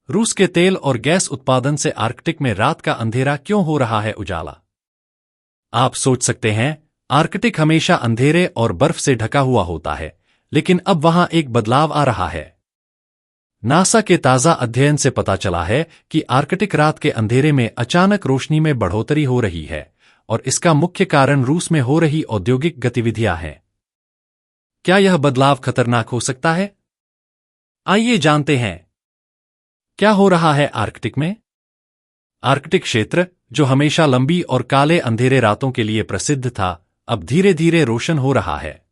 रूस के तेल और गैस उत्पादन से आर्कटिक में रात का अंधेरा क्यों हो रहा है उजाला? आप सोच सकते हैं, आर्कटिक हमेशा अंधेरे और बर्फ से ढका हुआ होता है, लेकिन अब वहां एक बदलाव आ रहा है। नासा के ताजा अध्ययन से पता चला है कि आर्कटिक रात के अंधेरे में अचानक रोशनी में बढ़ोतरी हो रही है, और इसका मुख्य कारण रूस में हो रही औद्योगिक गतिविधियां हैं। क्या यह बदलाव खतरनाक हो सकता है? आइए जानते हैं क्या हो रहा है आर्कटिक में। आर्कटिक क्षेत्र, जो हमेशा लंबी और काले अंधेरे रातों के लिए प्रसिद्ध था, अब धीरे धीरे रोशन हो रहा है।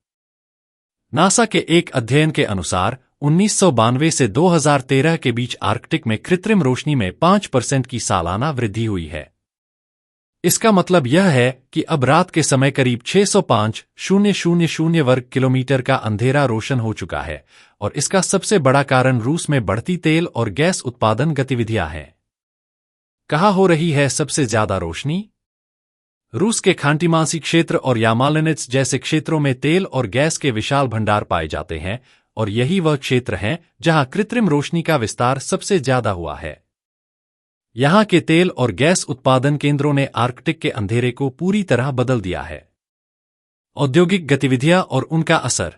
नासा के एक अध्ययन के अनुसार 1992 से 2013 के बीच आर्कटिक में कृत्रिम रोशनी में 5% की सालाना वृद्धि हुई है। इसका मतलब यह है कि अब रात के समय करीब 605,000 वर्ग किलोमीटर का अंधेरा रोशन हो चुका है, और इसका सबसे बड़ा कारण रूस में बढ़ती तेल और गैस उत्पादन गतिविधियां हैं। कहाँ हो रही है सबसे ज्यादा रोशनी? रूस के खांटीमांसी क्षेत्र और यामालिनित्स जैसे क्षेत्रों में तेल और गैस के विशाल भंडार पाए जाते हैं, और यही वह क्षेत्र हैं जहां कृत्रिम रोशनी का विस्तार सबसे ज्यादा हुआ है। यहां के तेल और गैस उत्पादन केंद्रों ने आर्कटिक के अंधेरे को पूरी तरह बदल दिया है। औद्योगिक गतिविधियां और उनका असर।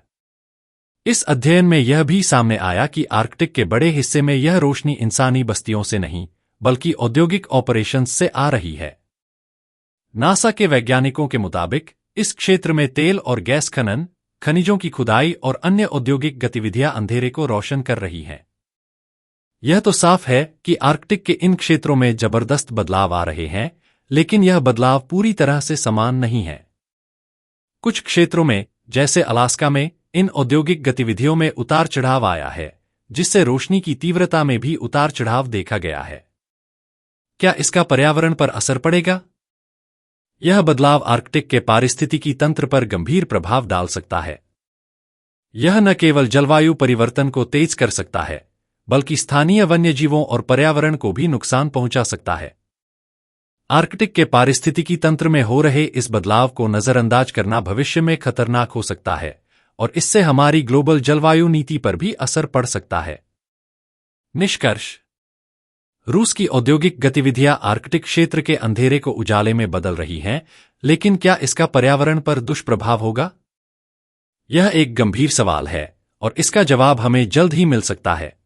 इस अध्ययन में यह भी सामने आया कि आर्कटिक के बड़े हिस्से में यह रोशनी इंसानी बस्तियों से नहीं, बल्कि औद्योगिक ऑपरेशंस से आ रही है। नासा के वैज्ञानिकों के मुताबिक इस क्षेत्र में तेल और गैस खनन, खनिजों की खुदाई और अन्य औद्योगिक गतिविधियां अंधेरे को रोशन कर रही हैं। यह तो साफ है कि आर्कटिक के इन क्षेत्रों में जबरदस्त बदलाव आ रहे हैं, लेकिन यह बदलाव पूरी तरह से समान नहीं है। कुछ क्षेत्रों में, जैसे अलास्का में, इन औद्योगिक गतिविधियों में उतार चढ़ाव आया है, जिससे रोशनी की तीव्रता में भी उतार चढ़ाव देखा गया है। क्या इसका पर्यावरण पर असर पड़ेगा? यह बदलाव आर्कटिक के पारिस्थितिकी तंत्र पर गंभीर प्रभाव डाल सकता है। यह न केवल जलवायु परिवर्तन को तेज कर सकता है, बल्कि स्थानीय वन्यजीवों और पर्यावरण को भी नुकसान पहुंचा सकता है। आर्कटिक के पारिस्थितिकी तंत्र में हो रहे इस बदलाव को नजरअंदाज करना भविष्य में खतरनाक हो सकता है, और इससे हमारी ग्लोबल जलवायु नीति पर भी असर पड़ सकता है। निष्कर्ष: रूस की औद्योगिक गतिविधियां आर्कटिक क्षेत्र के अंधेरे को उजाले में बदल रही हैं, लेकिन क्या इसका पर्यावरण पर दुष्प्रभाव होगा? यह एक गंभीर सवाल है, और इसका जवाब हमें जल्द ही मिल सकता है।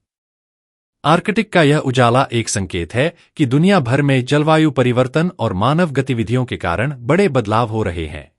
आर्कटिक का यह उजाला एक संकेत है कि दुनिया भर में जलवायु परिवर्तन और मानव गतिविधियों के कारण बड़े बदलाव हो रहे हैं।